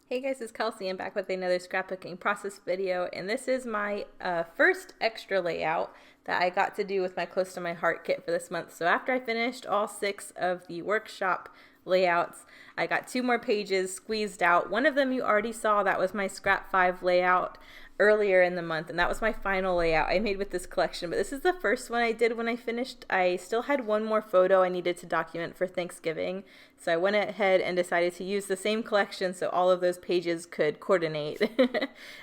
Hey guys, it's Kelsey. I'm back with another scrapbooking process video, and this is my first extra layout that I got to do with my Close to My Heart kit for this month. So after I finished all 6 of the workshop layouts, I got 2 more pages squeezed out. One of them you already saw, that was my Scrap 5 layout earlier in the month, and that was my final layout I made with this collection. But this is the first one I did when I finished. I still had one more photo I needed to document for Thanksgiving, so I went ahead and decided to use the same collection so all of those pages could coordinate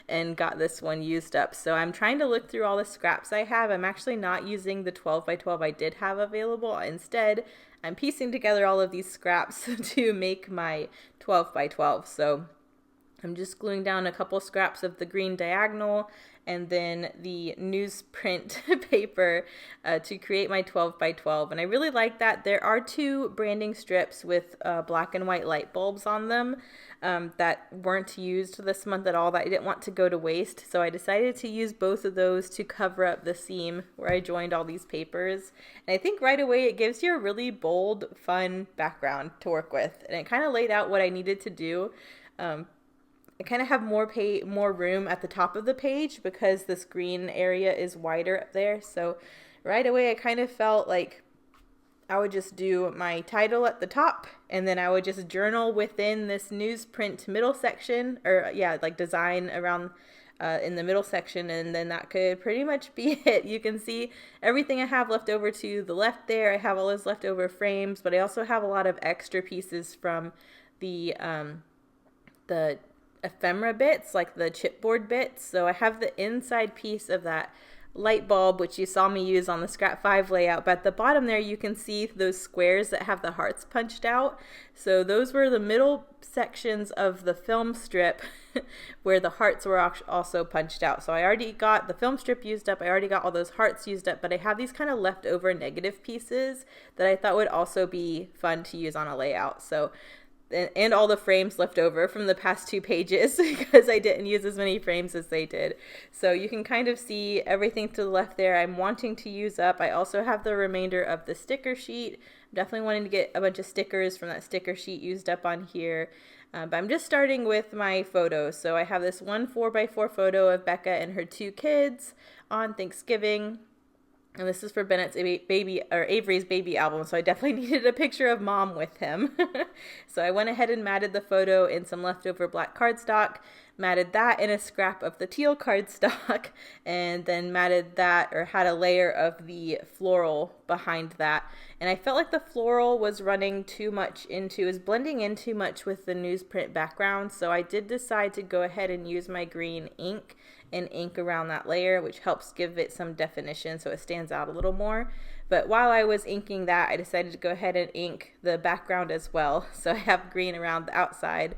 and got this one used up. So I'm trying to look through all the scraps I have. I'm actually not using the 12 by 12 I did have available. Instead, I'm piecing together all of these scraps to make my 12 by 12. So I'm just gluing down a couple scraps of the green diagonal and then the newsprint paper to create my 12 by 12. And I really like that. There are 2 branding strips with black and white light bulbs on them that weren't used this month at all, that I didn't want to go to waste. So I decided to use both of those to cover up the seam where I joined all these papers. And I think right away it gives you a really bold, fun background to work with. And it kind of laid out what I needed to do. I kind of have more room at the top of the page because this green area is wider up there. So right away I kind of felt like I would just do my title at the top, and then I would just journal within this newsprint middle section, or yeah, like design around in the middle section, and then that could pretty much be it. You can see everything I have left over to the left there. I have all those leftover frames, but I also have a lot of extra pieces from the ephemera bits, like the chipboard bits. So I have the inside piece of that light bulb, which you saw me use on the Scrap 5 layout, but at the bottom there you can see those squares that have the hearts punched out. So those were the middle sections of the film strip where the hearts were also punched out. So I already got the film strip used up, I already got all those hearts used up, but I have these kind of leftover negative pieces that I thought would also be fun to use on a layout. So and all the frames left over from the past 2 pages because I didn't use as many frames as they did. So you can kind of see everything to the left there I'm wanting to use up. I also have the remainder of the sticker sheet. I'm definitely wanting to get a bunch of stickers from that sticker sheet used up on here. But I'm just starting with my photos. So I have this one 4x4 photo of Becca and her 2 kids on Thanksgiving. And this is for Bennett's baby, or Avery's baby album, so I definitely needed a picture of mom with him. So I went ahead and matted the photo in some leftover black cardstock, matted that in a scrap of the teal cardstock, and then matted that, or had a layer of the floral behind that. And I felt like the floral was running too much was blending in too much with the newsprint background, so I did decide to go ahead and use my green ink and ink around that layer, which helps give it some definition so it stands out a little more. But while I was inking that, I decided to go ahead and ink the background as well. So I have green around the outside.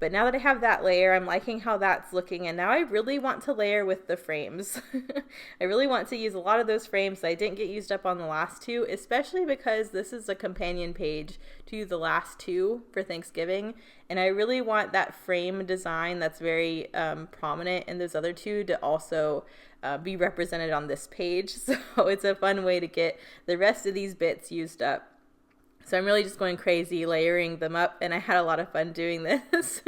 But now that I have that layer, I'm liking how that's looking, and now I really want to layer with the frames. I really want to use a lot of those frames that I didn't get used up on the last 2, especially because this is a companion page to the last 2 for Thanksgiving, and I really want that frame design that's very prominent in those other 2 to also be represented on this page. So it's a fun way to get the rest of these bits used up. So I'm really just going crazy layering them up, and I had a lot of fun doing this.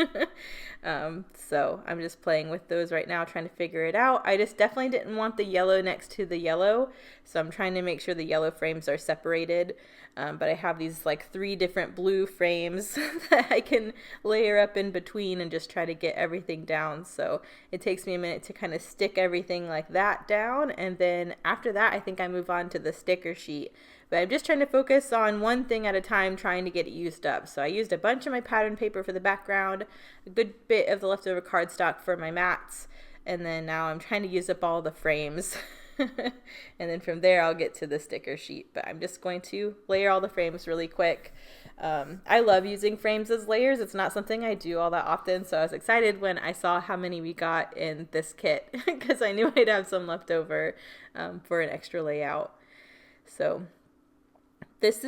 So I'm just playing with those right now, trying to figure it out. I just definitely didn't want the yellow next to the yellow, so I'm trying to make sure the yellow frames are separated. But I have these like 3 different blue frames that I can layer up in between and just try to get everything down. So it takes me a minute to kind of stick everything like that down, and then after that I think I move on to the sticker sheet. But I'm just trying to focus on one thing at a time, trying to get it used up. So I used a bunch of my pattern paper for the background, a good bit of the leftover cardstock for my mats, and then now I'm trying to use up all the frames. And then from there I'll get to the sticker sheet. But I'm just going to layer all the frames really quick. I love using frames as layers. It's not something I do all that often, so I was excited when I saw how many we got in this kit because I knew I'd have some left over for an extra layout. So this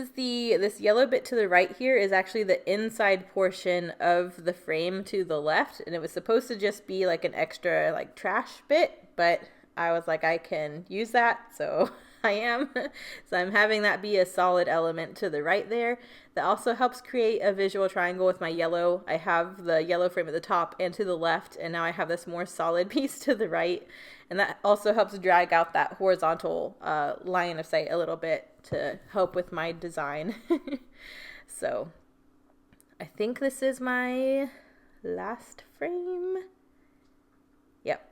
yellow bit to the right here is actually the inside portion of the frame to the left, and it was supposed to just be like an extra like trash bit, but I was like, I can use that, so I am. So I'm having that be a solid element to the right there. That also helps create a visual triangle with my yellow. I have the yellow frame at the top and to the left, and now I have this more solid piece to the right. And that also helps drag out that horizontal line of sight a little bit to help with my design. So I think this is my last frame. Yep.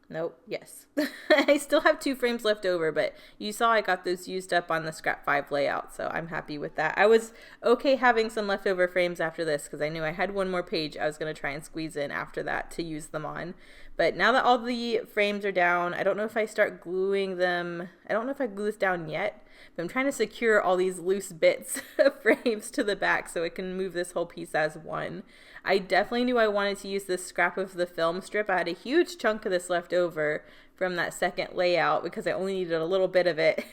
Nope. Yes. I still have 2 frames left over, but you saw I got those used up on the Scrap 5 layout, so I'm happy with that. I was okay having some leftover frames after this because I knew I had one more page I was going to try and squeeze in after that to use them on. But now that all the frames are down, I don't know if I start gluing them. I don't know if I glue this down yet, but I'm trying to secure all these loose bits of frames to the back so it can move this whole piece as one. I definitely knew I wanted to use this scrap of the film strip. I had a huge chunk of this left over from that second layout because I only needed a little bit of it.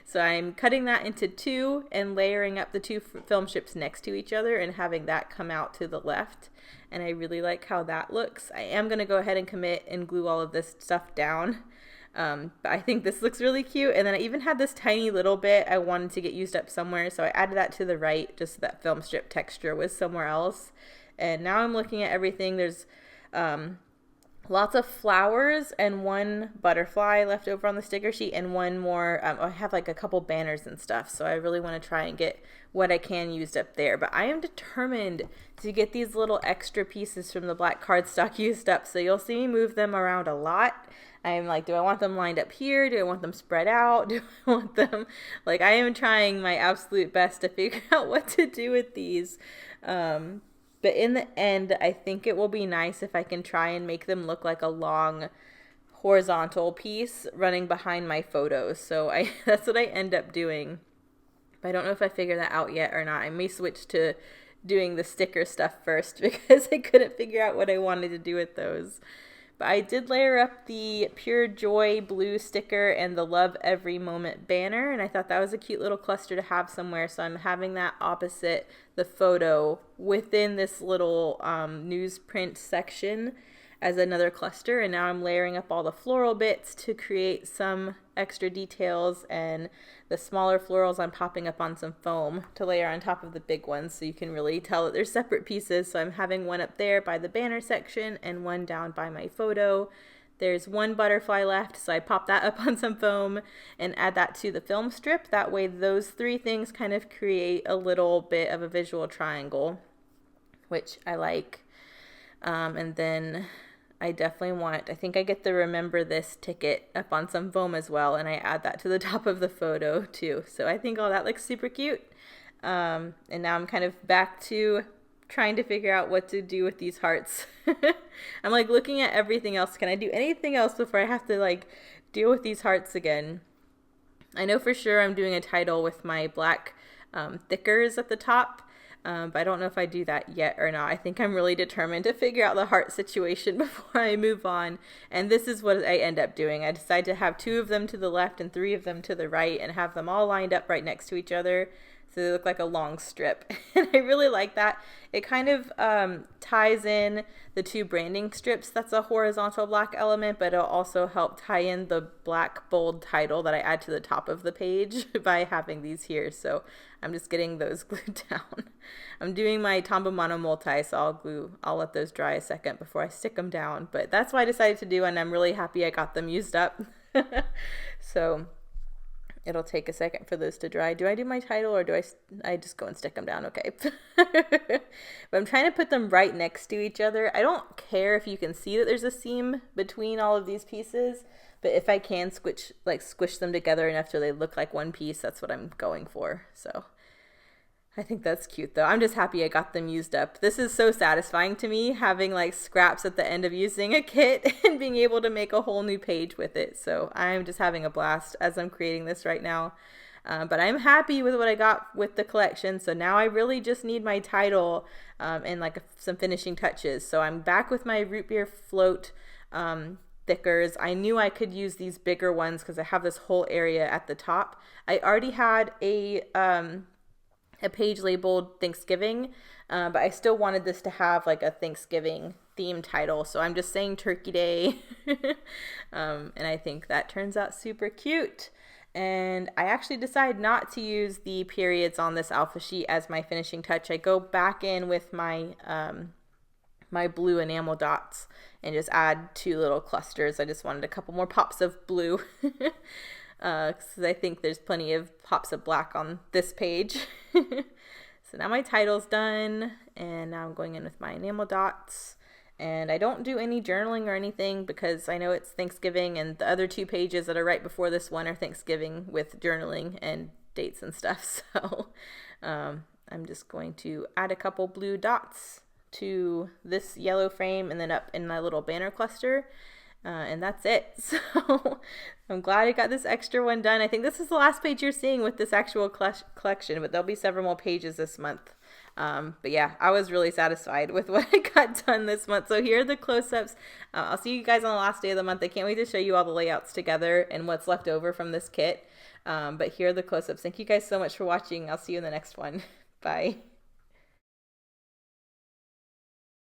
So I'm cutting that into 2 and layering up the 2 film strips next to each other and having that come out to the left. And I really like how that looks. I am going to go ahead and commit and glue all of this stuff down. But I think this looks really cute. And then I even had this tiny little bit I wanted to get used up somewhere. So I added that to the right just so that film strip texture was somewhere else. And now I'm looking at everything. There's lots of flowers and 1 butterfly left over on the sticker sheet and 1 more. I have like a couple banners and stuff. So I really want to try and get what I can used up there. But I am determined to get these little extra pieces from the black cardstock used up. So you'll see me move them around a lot. I'm like, do I want them lined up here? Do I want them spread out? Do I want them, like, I am trying my absolute best to figure out what to do with these. But in the end, I think it will be nice if I can try and make them look like a long horizontal piece running behind my photos. So that's what I end up doing. But I don't know if I figure that out yet or not. I may switch to doing the sticker stuff first because I couldn't figure out what I wanted to do with those. But I did layer up the Pure Joy blue sticker and the Love Every Moment banner, and I thought that was a cute little cluster to have somewhere, so I'm having that opposite the photo within this little newsprint section as another cluster. And now I'm layering up all the floral bits to create some extra details, and the smaller florals I'm popping up on some foam to layer on top of the big ones so you can really tell that they're separate pieces. So I'm having one up there by the banner section and one down by my photo. There's 1 butterfly left, so I pop that up on some foam and add that to the film strip. That way those 3 things kind of create a little bit of a visual triangle, which I like. And then I definitely I think I get the Remember This ticket up on some foam as well, and I add that to the top of the photo too. So I think all that looks super cute. And now I'm kind of back to trying to figure out what to do with these hearts. I'm like looking at everything else. Can I do anything else before I have to like deal with these hearts again? I know for sure I'm doing a title with my black thickers at the top. But I don't know if I do that yet or not. I think I'm really determined to figure out the heart situation before I move on. And this is what I end up doing. I decide to have 2 of them to the left and 3 of them to the right and have them all lined up right next to each other. So they look like a long strip. And I really like that. It kind of ties in the 2 branding strips. That's a horizontal black element, but it'll also help tie in the black bold title that I add to the top of the page by having these here. So I'm just getting those glued down. I'm doing my Tombow Mono multi, so I'll let those dry a second before I stick them down. But that's what I decided to do, and I'm really happy I got them used up. So it'll take a second for those to dry. Do I do my title or do I just go and stick them down? Okay. But I'm trying to put them right next to each other. I don't care if you can see that there's a seam between all of these pieces, but if I can squish them together enough so they look like one piece, that's what I'm going for. So I think that's cute though. I'm just happy I got them used up. This is so satisfying to me, having like scraps at the end of using a kit and being able to make a whole new page with it. So I'm just having a blast as I'm creating this right now. But I'm happy with what I got with the collection. So now I really just need my title and like some finishing touches. So I'm back with my root beer float thickers. I knew I could use these bigger ones because I have this whole area at the top. I already had a page labeled Thanksgiving, but I still wanted this to have like a Thanksgiving theme title, so I'm just saying Turkey Day. And I think that turns out super cute. And I actually decide not to use the periods on this alpha sheet as my finishing touch. I go back in with my my blue enamel dots and just add 2 little clusters. I just wanted a couple more pops of blue because I think there's plenty of pops of black on this page. So now my title's done, and now I'm going in with my enamel dots. And I don't do any journaling or anything because I know it's Thanksgiving, and the other 2 pages that are right before this one are Thanksgiving with journaling and dates and stuff. So I'm just going to add a couple blue dots to this yellow frame and then up in my little banner cluster. And that's it. So I'm glad I got this extra one done. I think this is the last page you're seeing with this actual collection, but there'll be several more pages this month. But yeah, I was really satisfied with what I got done this month. So here are the close-ups. I'll see you guys on the last day of the month. I can't wait to show you all the layouts together and what's left over from this kit. But here are the close-ups. Thank you guys so much for watching. I'll see you in the next one. Bye.